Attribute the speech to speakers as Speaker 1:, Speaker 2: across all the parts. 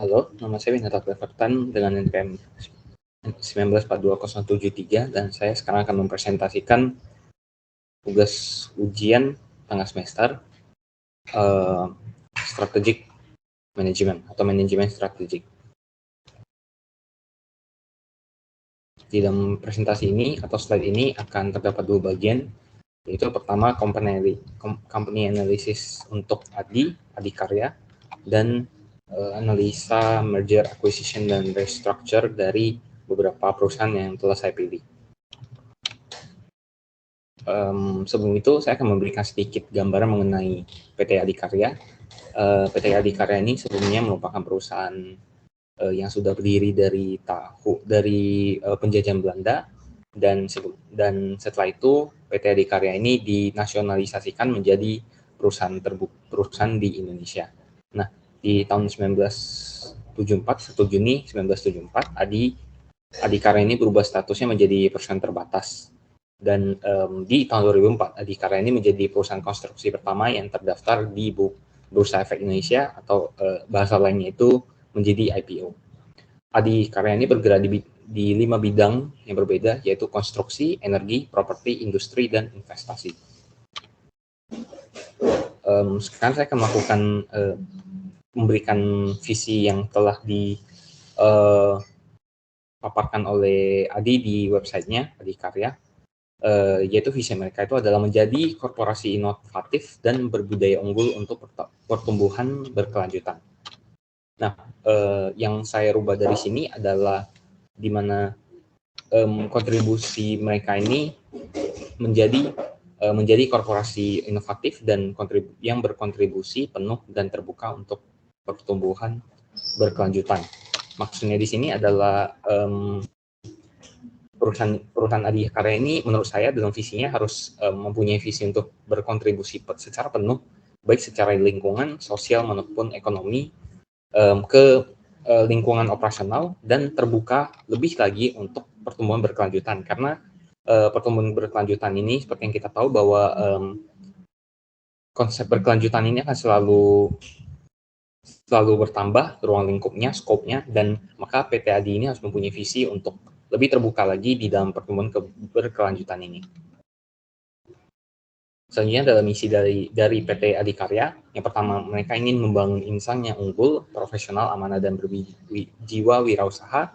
Speaker 1: Halo, nama saya Winata Cleverton dengan NPM 19420773 dan saya sekarang akan mempresentasikan tugas ujian tengah semester strategic management atau manajemen strategik. Di dalam presentasi ini atau slide ini akan terdapat dua bagian, yaitu pertama company analysis untuk Adikarya, dan analisa merger, acquisition, dan restructure dari beberapa perusahaan yang telah saya pilih. Sebelum itu, saya akan memberikan sedikit gambaran mengenai PT Adikarya. PT Adikarya ini sebelumnya merupakan perusahaan yang sudah berdiri dari penjajahan Belanda, dan setelah itu PT Adikarya ini dinasionalisasikan menjadi perusahaan di Indonesia. Nah, di tahun 1974, 1 Juni 1974, Adikarya ini berubah statusnya menjadi perusahaan terbatas. Dan di tahun 2004, Adikarya ini menjadi perusahaan konstruksi pertama yang terdaftar di Bursa Efek Indonesia, atau bahasa lainnya itu menjadi IPO. Adikarya ini bergerak di 5 bidang yang berbeda, yaitu konstruksi, energi, properti, industri, dan investasi. Sekarang saya akan memberikan visi yang telah dipaparkan oleh Adi di websitenya Adikarya, yaitu visi mereka itu adalah menjadi korporasi inovatif dan berbudaya unggul untuk pertumbuhan berkelanjutan. Nah, yang saya rubah dari sini adalah di mana kontribusi mereka ini menjadi korporasi inovatif dan yang berkontribusi penuh dan terbuka untuk pertumbuhan berkelanjutan. Maksudnya di sini adalah perusahaan Adikarya ini menurut saya dalam visinya harus mempunyai visi untuk berkontribusi secara penuh, baik secara lingkungan, sosial, maupun ekonomi, ke lingkungan operasional, dan terbuka lebih lagi untuk pertumbuhan berkelanjutan. Karena pertumbuhan berkelanjutan ini, seperti yang kita tahu bahwa konsep berkelanjutan ini akan selalu bertambah ruang lingkupnya, skopnya, dan maka PT Adi ini harus mempunyai visi untuk lebih terbuka lagi di dalam pertumbuhan berkelanjutan ini. Selanjutnya adalah misi dari PT Adikarya. Yang pertama, mereka ingin membangun insan yang unggul, profesional, amanah, dan berjiwa wirausaha,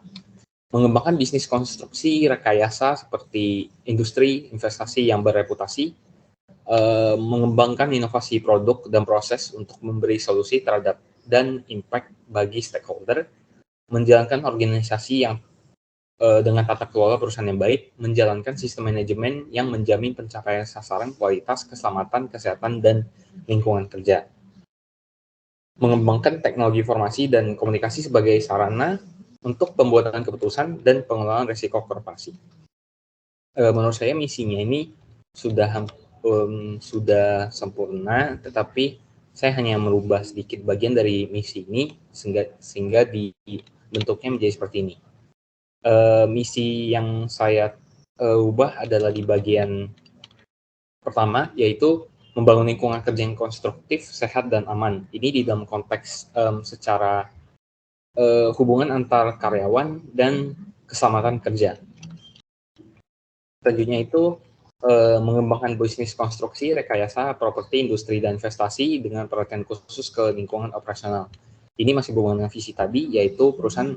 Speaker 1: mengembangkan bisnis konstruksi rekayasa seperti industri investasi yang bereputasi, mengembangkan inovasi produk dan proses untuk memberi solusi terhadap dan impact bagi stakeholder, menjalankan organisasi yang dengan tata kelola perusahaan yang baik, menjalankan sistem manajemen yang menjamin pencapaian sasaran kualitas, keselamatan, kesehatan, dan lingkungan kerja. Mengembangkan teknologi informasi dan komunikasi sebagai sarana untuk pembuatan keputusan dan pengelolaan risiko korporasi. Menurut saya misinya ini sudah sempurna, tetapi saya hanya merubah sedikit bagian dari misi ini sehingga bentuknya menjadi seperti ini. Misi yang saya ubah adalah di bagian pertama, yaitu membangun lingkungan kerja yang konstruktif, sehat, dan aman. Ini di dalam konteks secara hubungan antar karyawan dan keselamatan kerja. Selanjutnya itu mengembangkan bisnis konstruksi, rekayasa, properti, industri, dan investasi dengan perhatian khusus ke lingkungan operasional. Ini masih berhubungan dengan visi tadi, yaitu perusahaan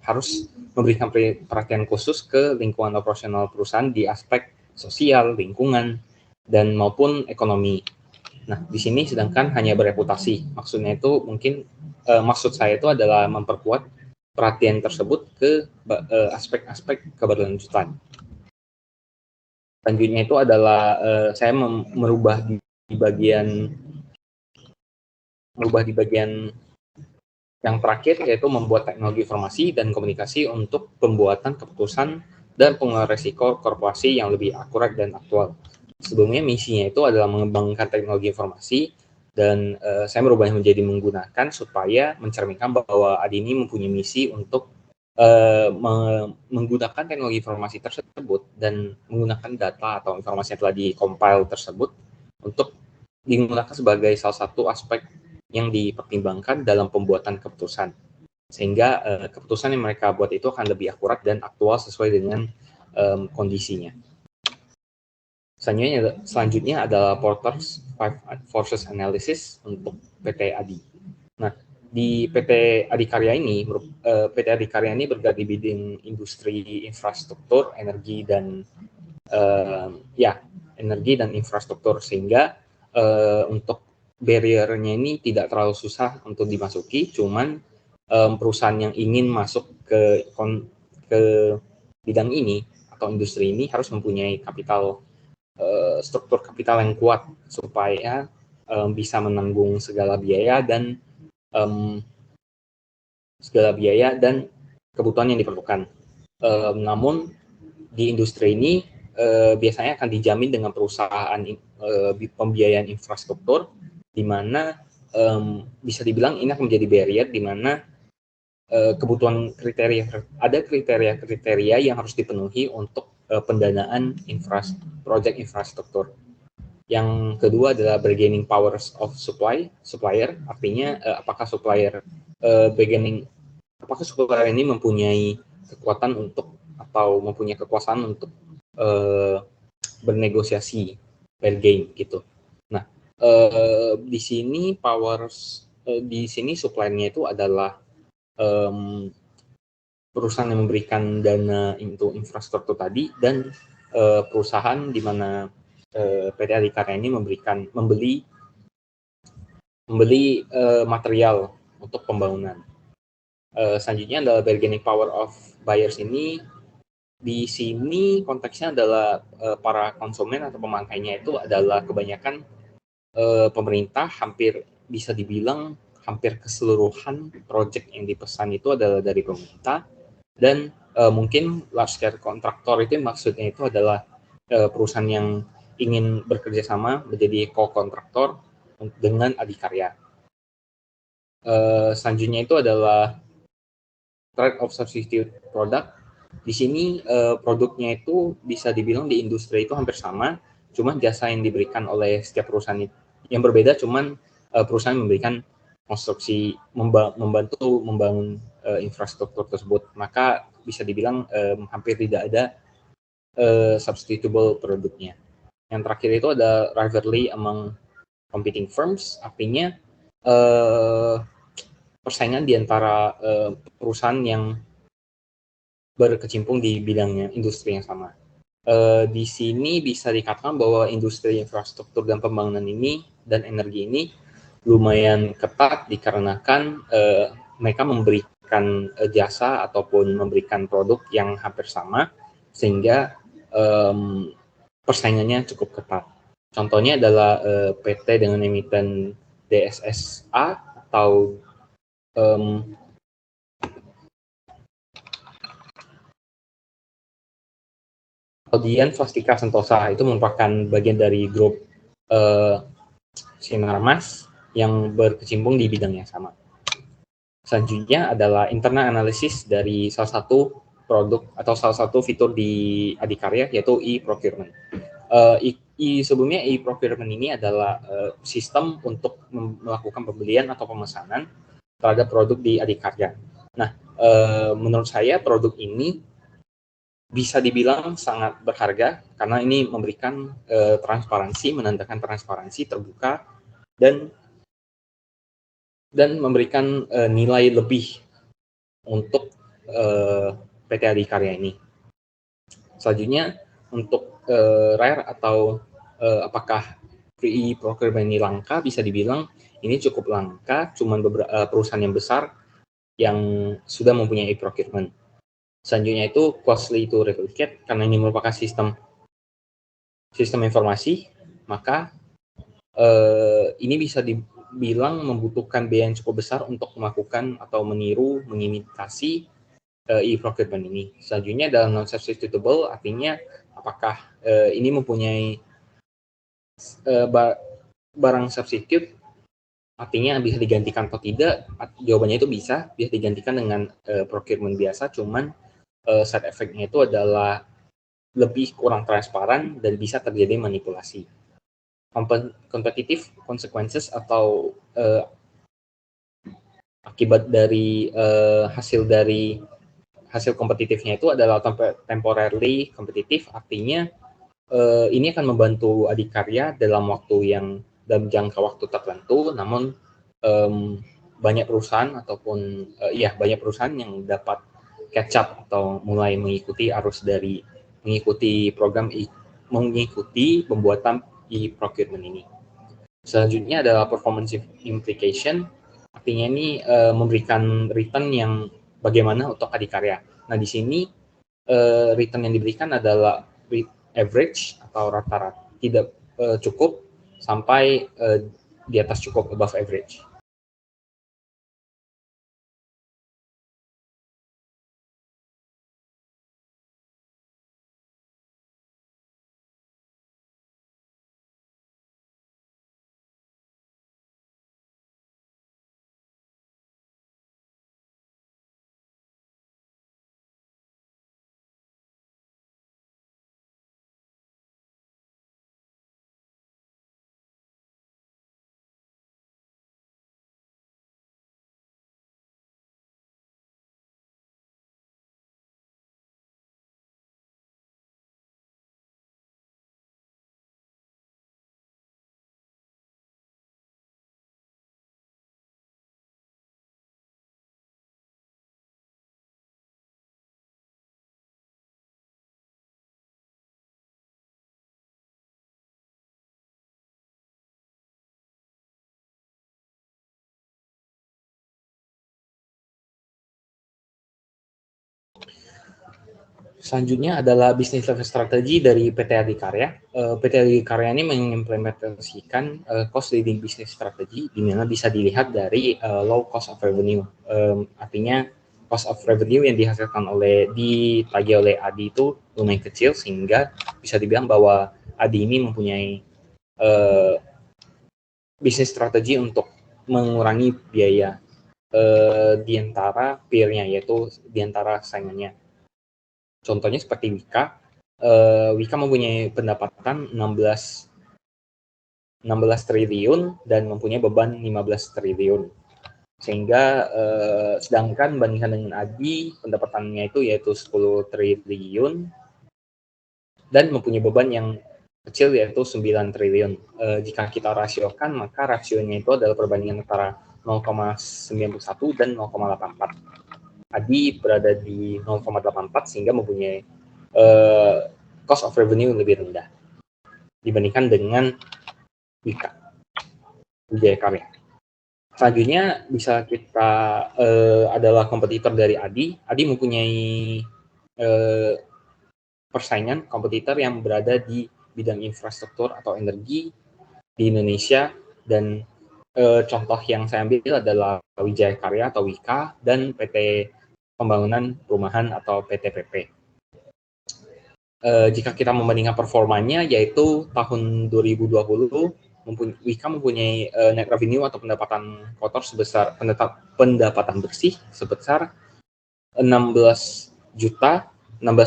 Speaker 1: harus memberikan perhatian khusus ke lingkungan operasional perusahaan di aspek sosial, lingkungan, dan maupun ekonomi. Nah, di sini sedangkan hanya bereputasi. Maksudnya itu mungkin maksud saya itu adalah memperkuat perhatian tersebut ke aspek-aspek keberlanjutan. Selanjutnya itu adalah saya merubah di bagian yang terakhir, yaitu membuat teknologi informasi dan komunikasi untuk pembuatan keputusan dan pengelolaan risiko korporasi yang lebih akurat dan aktual. Sebelumnya misinya itu adalah mengembangkan teknologi informasi, dan saya merubahnya menjadi menggunakan, supaya mencerminkan bahwa Adi ini mempunyai misi untuk menggunakan teknologi informasi tersebut dan menggunakan data atau informasi yang telah di-compile tersebut untuk digunakan sebagai salah satu aspek yang dipertimbangkan dalam pembuatan keputusan. sehingga keputusan yang mereka buat itu akan lebih akurat dan aktual sesuai dengan kondisinya. Selanjutnya adalah Porter's Five Forces Analysis untuk PT ADI. Nah, di PT Adikarya ini, PT Adikarya ini bergerak di bidang industri infrastruktur, energi dan infrastruktur, sehingga untuk barrier-nya ini tidak terlalu susah untuk dimasuki. Cuman perusahaan yang ingin masuk ke bidang ini atau industri ini harus mempunyai struktur kapital yang kuat supaya bisa menanggung segala biaya dan kebutuhan yang diperlukan. Namun di industri ini biasanya akan dijamin dengan perusahaan pembiayaan infrastruktur, di mana bisa dibilang ini akan menjadi barrier, di mana kriteria yang harus dipenuhi untuk pendanaan proyek infrastruktur. Yang kedua adalah bargaining powers of supplier, artinya apakah supplier ini mempunyai kekuatan mempunyai kekuasaan untuk bernegosiasi, bargain gitu. Nah, di sini suppliernya itu adalah perusahaan yang memberikan dana untuk infrastruktur tadi, dan perusahaan di mana PT Adikarya ini membeli material untuk pembangunan. Selanjutnya adalah bargaining power of buyers ini. Di sini konteksnya adalah para konsumen atau pemakainya itu adalah kebanyakan pemerintah. Bisa dibilang hampir keseluruhan proyek yang dipesan itu adalah dari pemerintah. Dan mungkin large scale kontraktor itu maksudnya itu adalah perusahaan yang ingin bekerja sama menjadi co-kontraktor dengan Adikarya. Selanjutnya itu adalah trade of substitute product. Di sini produknya itu bisa dibilang di industri itu hampir sama, cuman jasa yang diberikan oleh setiap perusahaan yang berbeda, cuman perusahaan memberikan konstruksi, membantu membangun infrastruktur tersebut. Maka bisa dibilang hampir tidak ada substitutable produknya. Yang terakhir itu ada rivalry among competing firms, artinya persaingan di antara perusahaan yang berkecimpung di bidangnya, industri yang sama. Di sini bisa dikatakan bahwa industri infrastruktur dan pembangunan ini dan energi ini lumayan ketat dikarenakan mereka memberikan jasa ataupun memberikan produk yang hampir sama, sehingga persaingannya cukup ketat. Contohnya adalah PT dengan emiten DSSA atau kemudian Swastika Sentosa itu merupakan bagian dari grup Sinarmas yang berkecimpung di bidang yang sama. Selanjutnya adalah internal analysis dari salah satu produk atau salah satu fitur di Adikarya, yaitu e-procurement. Sebelumnya e-procurement ini adalah sistem untuk melakukan pembelian atau pemesanan terhadap produk di Adikarya. Nah, menurut saya produk ini bisa dibilang sangat berharga karena ini memberikan transparansi, menandakan transparansi, terbuka, dan memberikan nilai lebih untuk PT Adikarya ini. Selanjutnya untuk rare atau apakah e-procurement ini langka, bisa dibilang ini cukup langka, cuman beberapa perusahaan yang besar yang sudah mempunyai e-procurement. Selanjutnya itu costly to replicate, karena ini merupakan sistem informasi, maka ini bisa dibilang membutuhkan biaya yang cukup besar untuk melakukan atau mengimitasi e-procurement ini. Selanjutnya adalah non-substitutable, artinya apakah ini mempunyai barang substitute, artinya bisa digantikan atau tidak. Jawabannya itu bisa digantikan dengan procurement biasa, cuman side effect-nya itu adalah lebih kurang transparan dan bisa terjadi manipulasi. Competitive consequences atau Akibat dari hasil kompetitifnya itu adalah temporarily kompetitif, artinya ini akan membantu adikarya dalam jangka waktu tertentu, namun banyak perusahaan banyak perusahaan yang dapat catch up atau mulai mengikuti pembuatan e-procurement ini. Selanjutnya adalah performance implication, artinya ini memberikan return yang bagaimana untuk adikarya. Nah, di sini return yang diberikan adalah average atau rata-rata, tidak cukup sampai di atas cukup, above average. Selanjutnya adalah bisnis level strategi dari PT Adikarya. PT Adikarya ini mengimplementasikan cost leading business strategi, di mana bisa dilihat dari low cost of revenue. Artinya cost of revenue yang ditagih oleh Adi itu lumayan kecil, sehingga bisa dibilang bahwa Adi ini mempunyai bisnis strategi untuk mengurangi biaya di antara peer-nya, yaitu di antara saingannya. Contohnya seperti Wika. Wika mempunyai pendapatan 16 triliun dan mempunyai beban 15 triliun. Sehingga sedangkan bandingkan dengan Adi, pendapatannya itu yaitu 10 triliun dan mempunyai beban yang kecil yaitu 9 triliun. Jika kita rasiokan, maka rasionya itu adalah perbandingan antara 0,91 dan 0,84. Adi berada di 0,84 sehingga mempunyai cost of revenue lebih rendah dibandingkan dengan Wijaya Karya. Selanjutnya bisa kita adalah kompetitor dari Adi. Adi mempunyai persaingan kompetitor yang berada di bidang infrastruktur atau energi di Indonesia, dan contoh yang saya ambil adalah Wijaya Karya atau Wika dan PT Pembangunan Perumahan atau PTPP. Jika kita membandingkan performanya, yaitu tahun 2020 Wika mempunyai net revenue atau pendapatan kotor pendapatan bersih sebesar 16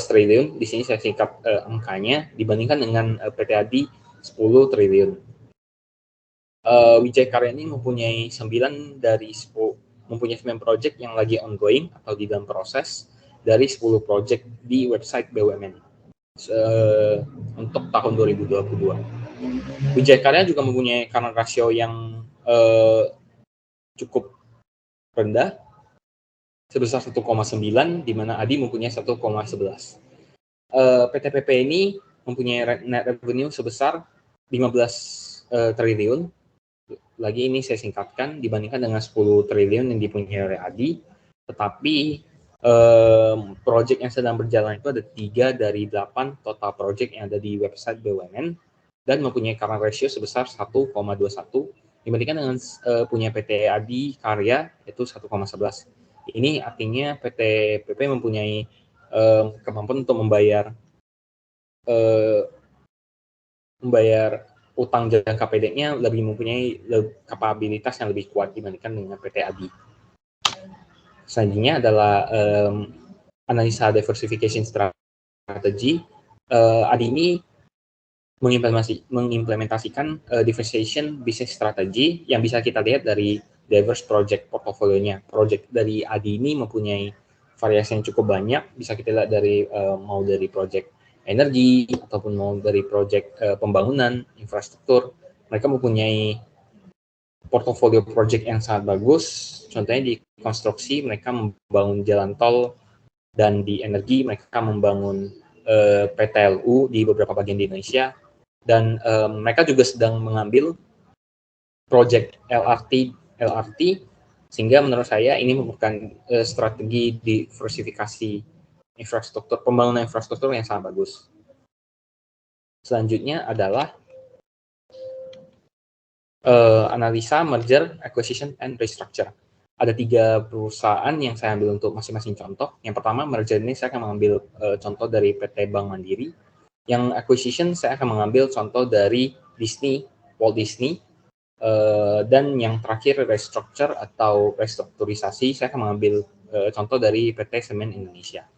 Speaker 1: triliun. Di sini saya singkat angkanya, dibandingkan dengan PT Adi 10 triliun. Wijaya Karya ini mempunyai 9 proyek yang lagi ongoing atau di dalam proses dari 10 proyek di website BUMN untuk tahun 2022. Wijaya Karya juga mempunyai current ratio yang cukup rendah sebesar 1,9, di mana Adi mempunyai 1,11. PTPP ini mempunyai net revenue sebesar 15 triliun. Lagi ini saya singkatkan, dibandingkan dengan 10 triliun yang dipunyai oleh Adi, tetapi proyek yang sedang berjalan itu ada 3 dari 8 total proyek yang ada di website BUMN dan mempunyai current ratio sebesar 1,21, dibandingkan dengan punya PT Adi Karya itu 1,11. Ini artinya PT PP mempunyai kemampuan untuk membayar utang jangka pendeknya, mempunyai kapabilitas yang lebih kuat dibandingkan dengan PT Adi. Selanjutnya adalah analisa diversification strategy. Adi ini mengimplementasikan diversification business strategy yang bisa kita lihat dari diverse project portofolionya. Project dari Adi ini mempunyai variasi yang cukup banyak, bisa kita lihat dari mau dari project energi ataupun mau dari project pembangunan infrastruktur. Mereka mempunyai portofolio project yang sangat bagus. Contohnya di konstruksi mereka membangun jalan tol, dan di energi mereka membangun PTLU di beberapa bagian di Indonesia, dan mereka juga sedang mengambil project LRT, sehingga menurut saya ini merupakan strategi diversifikasi infrastruktur, pembangunan infrastruktur yang sangat bagus. Selanjutnya adalah analisa merger, acquisition, and restructure. Ada 3 perusahaan yang saya ambil untuk masing-masing contoh. Yang pertama, merger ini saya akan mengambil contoh dari PT Bank Mandiri. Yang acquisition saya akan mengambil contoh dari Disney, Walt Disney. Dan yang terakhir, restructure atau restrukturisasi, saya akan mengambil contoh dari PT Semen Indonesia.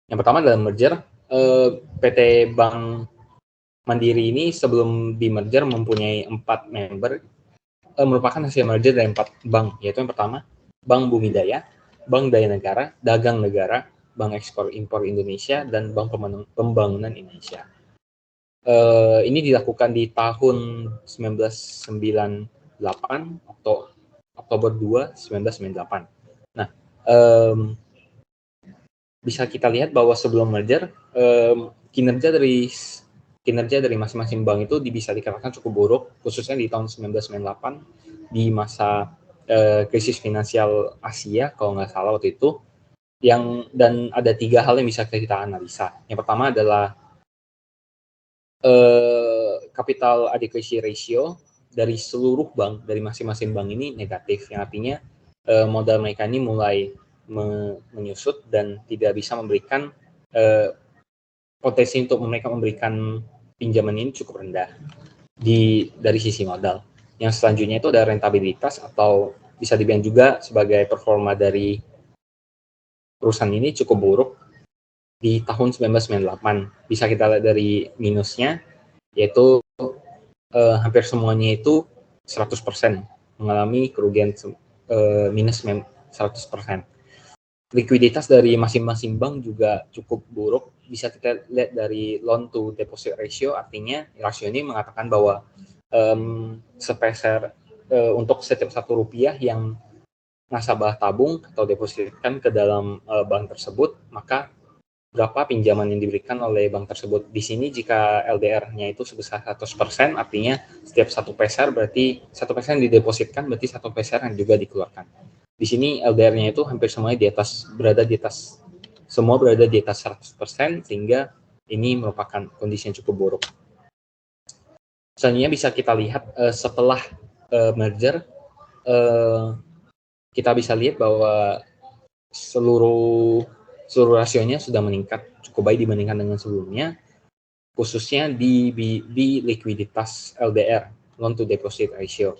Speaker 1: Yang pertama adalah merger. PT Bank Mandiri ini sebelum di merger mempunyai 4 member, merupakan hasil merger dari 4 bank, yaitu yang pertama Bank Bumidaya, Bank Daya Negara, Dagang Negara, Bank Ekspor Impor Indonesia, dan Bank Pembangunan Indonesia. Ini dilakukan di tahun 1998, Oktober 2, 1998. Nah, bisa kita lihat bahwa sebelum merger, kinerja dari masing-masing bank itu bisa dikatakan cukup buruk, khususnya di tahun 1998 di masa krisis finansial Asia kalau nggak salah waktu itu. Dan ada 3 hal yang bisa kita analisa. Yang pertama adalah capital adequacy ratio dari seluruh bank, dari masing-masing bank ini negatif, yang artinya modal mereka ini mulai menyusut dan tidak bisa memberikan potensi untuk mereka memberikan pinjaman ini cukup rendah dari sisi modal. Yang selanjutnya itu ada rentabilitas, atau bisa dibilang juga sebagai performa dari perusahaan ini cukup buruk di tahun 1998. Bisa kita lihat dari minusnya, yaitu hampir semuanya itu 100% mengalami kerugian minus 100%. Likuiditas dari masing-masing bank juga cukup buruk. Bisa kita lihat dari loan to deposit ratio, artinya rasio ini mengatakan bahwa sepeser untuk setiap Rp1 yang nasabah tabung atau depositkan ke dalam bank tersebut, maka berapa pinjaman yang diberikan oleh bank tersebut. Di sini jika LDR-nya itu sebesar 100%, artinya setiap 1 peser berarti 1 peser yang didepositkan berarti 1 peser yang juga dikeluarkan. Di sini LDR-nya itu hampir semuanya berada di atas 100%, sehingga ini merupakan kondisi yang cukup buruk. Selanjutnya bisa kita lihat setelah merger, kita bisa lihat bahwa seluruh rasionya sudah meningkat cukup baik dibandingkan dengan sebelumnya, khususnya di likuiditas LDR, loan to deposit ratio.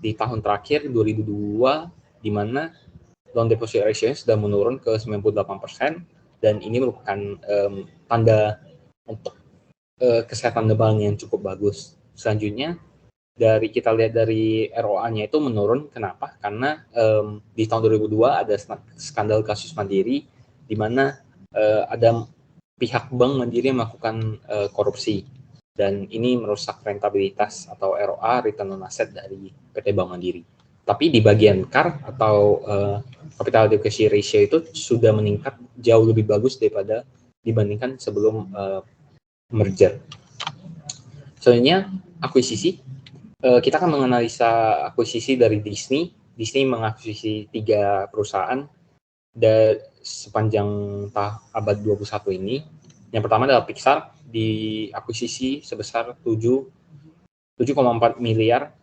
Speaker 1: Di tahun terakhir 2002, di mana loan deposit ratio sudah menurun ke 98%, dan ini merupakan tanda untuk kesehatan bank yang cukup bagus. Selanjutnya, kita lihat dari ROA-nya itu menurun. Kenapa? Karena di tahun 2002 ada skandal kasus Mandiri, di mana ada pihak Bank Mandiri yang melakukan korupsi, dan ini merusak rentabilitas atau ROA, return on asset, dari PT Bank Mandiri. Tapi di bagian CAR atau capital adequacy ratio itu sudah meningkat jauh lebih bagus dibandingkan sebelum merger. Selanjutnya, akuisisi. Kita akan menganalisa akuisisi dari Disney. Disney mengakuisisi 3 perusahaan sepanjang abad 21 ini. Yang pertama adalah Pixar, diakuisisi sebesar 7,4 miliar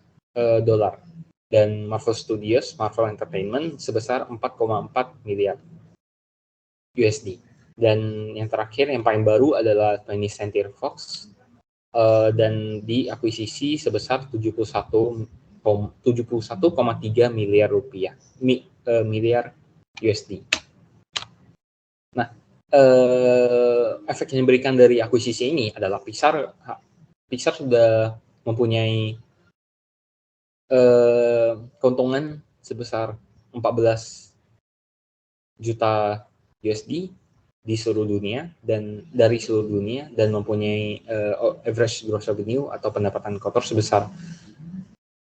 Speaker 1: dolar, dan Marvel Studios, Marvel Entertainment sebesar 4,4 miliar USD. Dan yang terakhir, yang paling baru adalah 20th Century Fox, dan diakuisisi sebesar 71,3 miliar USD. Nah, efek yang diberikan dari akuisisi ini adalah Pixar sudah mempunyai keuntungan sebesar 14 juta USD di seluruh dunia dan dari seluruh dunia, dan mempunyai average gross revenue atau pendapatan kotor sebesar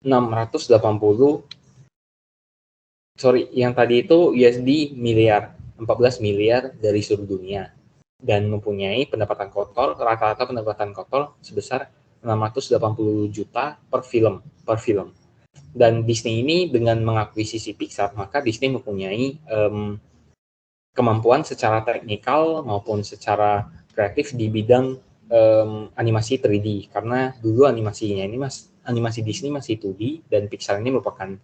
Speaker 1: 680, yang tadi itu USD miliar, 14 miliar dari seluruh dunia, dan mempunyai pendapatan kotor, rata-rata pendapatan kotor sebesar 680 juta per film. Dan Disney ini dengan mengakuisisi Pixar, maka Disney mempunyai kemampuan secara teknikal maupun secara kreatif di bidang animasi 3D, karena dulu animasi Disney masih 2D dan Pixar ini merupakan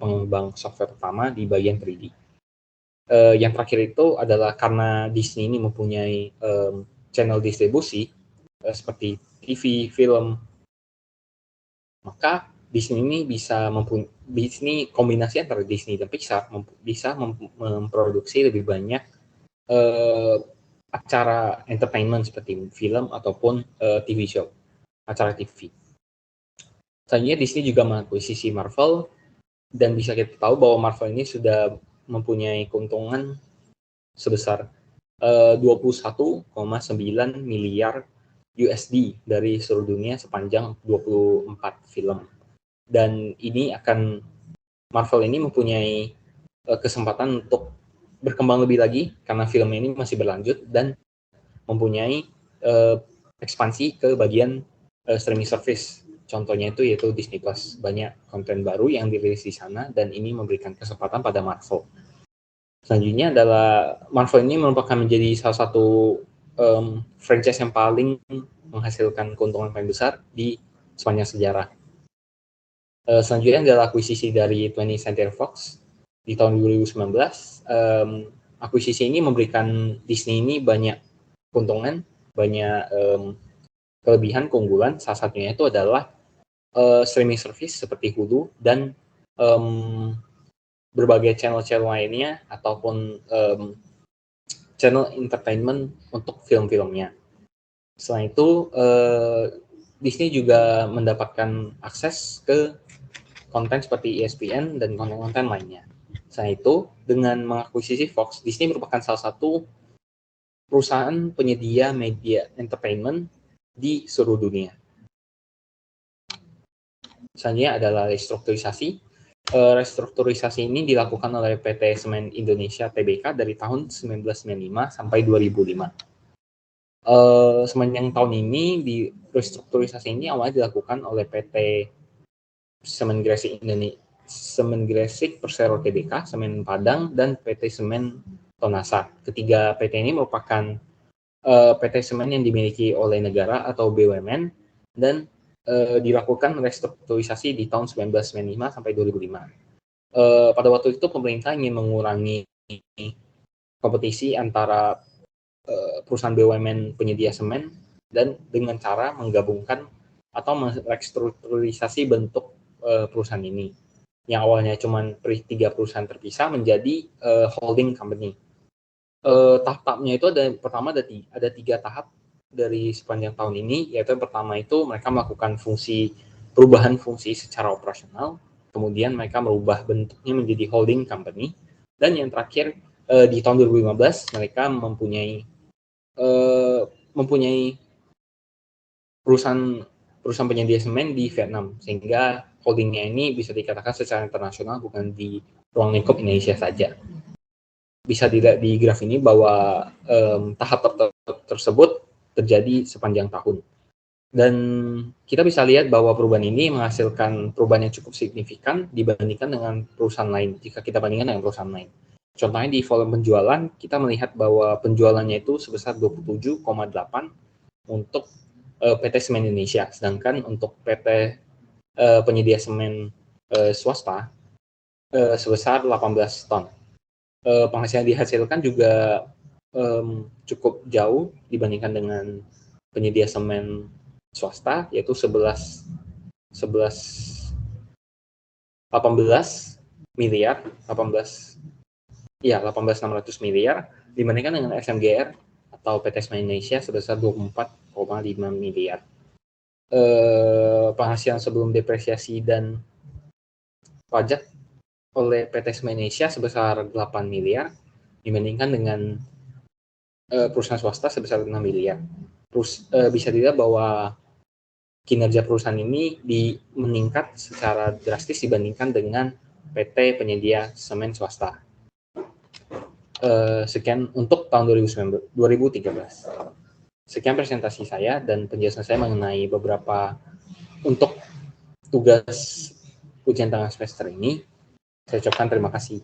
Speaker 1: pengembang software pertama di bagian 3D. Yang terakhir itu adalah karena Disney ini mempunyai channel distribusi seperti TV, film, maka Disney ini Disney kombinasi antara Disney dan Pixar bisa memproduksi lebih banyak acara entertainment seperti film ataupun TV show, acara TV. Selanjutnya Disney juga mengakuisisi Marvel, dan bisa kita tahu bahwa Marvel ini sudah mempunyai keuntungan sebesar 21,9 miliar USD dari seluruh dunia sepanjang 24 film. Dan Marvel ini mempunyai kesempatan untuk berkembang lebih lagi karena film ini masih berlanjut dan mempunyai ekspansi ke bagian streaming service. Contohnya itu yaitu Disney Plus. Banyak konten baru yang dirilis di sana dan ini memberikan kesempatan pada Marvel. Selanjutnya adalah Marvel ini merupakan menjadi salah satu franchise yang paling menghasilkan keuntungan paling besar di sepanjang sejarah. Selanjutnya adalah akuisisi dari 20th Century Fox di tahun 2019. Akuisisi ini memberikan Disney ini banyak keuntungan, banyak kelebihan, keunggulan. Salah satunya itu adalah streaming service seperti Hulu dan berbagai channel-channel lainnya ataupun channel entertainment untuk film-filmnya. Selain itu, Disney juga mendapatkan akses ke konten seperti ESPN dan konten-konten lainnya. Selain itu, dengan mengakuisisi Fox, Disney merupakan salah satu perusahaan penyedia media entertainment di seluruh dunia. Selanjutnya adalah restrukturisasi. Restrukturisasi ini dilakukan oleh PT Semen Indonesia Tbk dari tahun 1995 sampai 2005. Semenjak tahun ini, restrukturisasi ini awalnya dilakukan oleh PT Semen Gresik Persero Tbk, Semen Padang, dan PT Semen Tonasa. Ketiga PT ini merupakan PT semen yang dimiliki oleh negara atau BUMN dan dilakukan restrukturisasi di tahun 1995 sampai 2005. Pada waktu itu pemerintah ingin mengurangi kompetisi antara perusahaan BUMN penyedia semen dan dengan cara menggabungkan atau merestrukturisasi bentuk perusahaan ini yang awalnya cuma 3 perusahaan terpisah menjadi holding company. Tahap-tahapnya itu ada 3 tahap dari sepanjang tahun ini, yaitu yang pertama itu mereka melakukan perubahan fungsi secara operasional, kemudian mereka merubah bentuknya menjadi holding company, dan yang terakhir di tahun 2015 mereka mempunyai perusahaan penyedia semen di Vietnam, sehingga holdingnya ini bisa dikatakan secara internasional, bukan di ruang lingkup Indonesia saja. Bisa dilihat di graf ini bahwa tahap tersebut terjadi sepanjang tahun. Dan kita bisa lihat bahwa perubahan ini menghasilkan perubahan yang cukup signifikan dibandingkan dengan perusahaan lain, jika kita bandingkan dengan perusahaan lain. Contohnya di volume penjualan, kita melihat bahwa penjualannya itu sebesar 27,8 untuk PT Semen Indonesia, sedangkan untuk PT penyedia semen swasta sebesar 18 ton. Penghasilan dihasilkan juga cukup jauh dibandingkan dengan penyedia semen swasta, yaitu 18 miliar, 18.600 miliar dibandingkan dengan SMGR atau PT Semen Indonesia sebesar 24,5 miliar. Penghasilan sebelum depresiasi dan pajak oleh PT Semen Indonesia sebesar 8 miliar dibandingkan dengan perusahaan swasta sebesar 6 miliar. Bisa dilihat bahwa kinerja perusahaan ini meningkat secara drastis dibandingkan dengan PT penyedia semen swasta. Sekian untuk tahun 2013. Sekian presentasi saya dan penjelasan saya mengenai beberapa untuk tugas ujian tengah semester ini. Saya ucapkan terima kasih.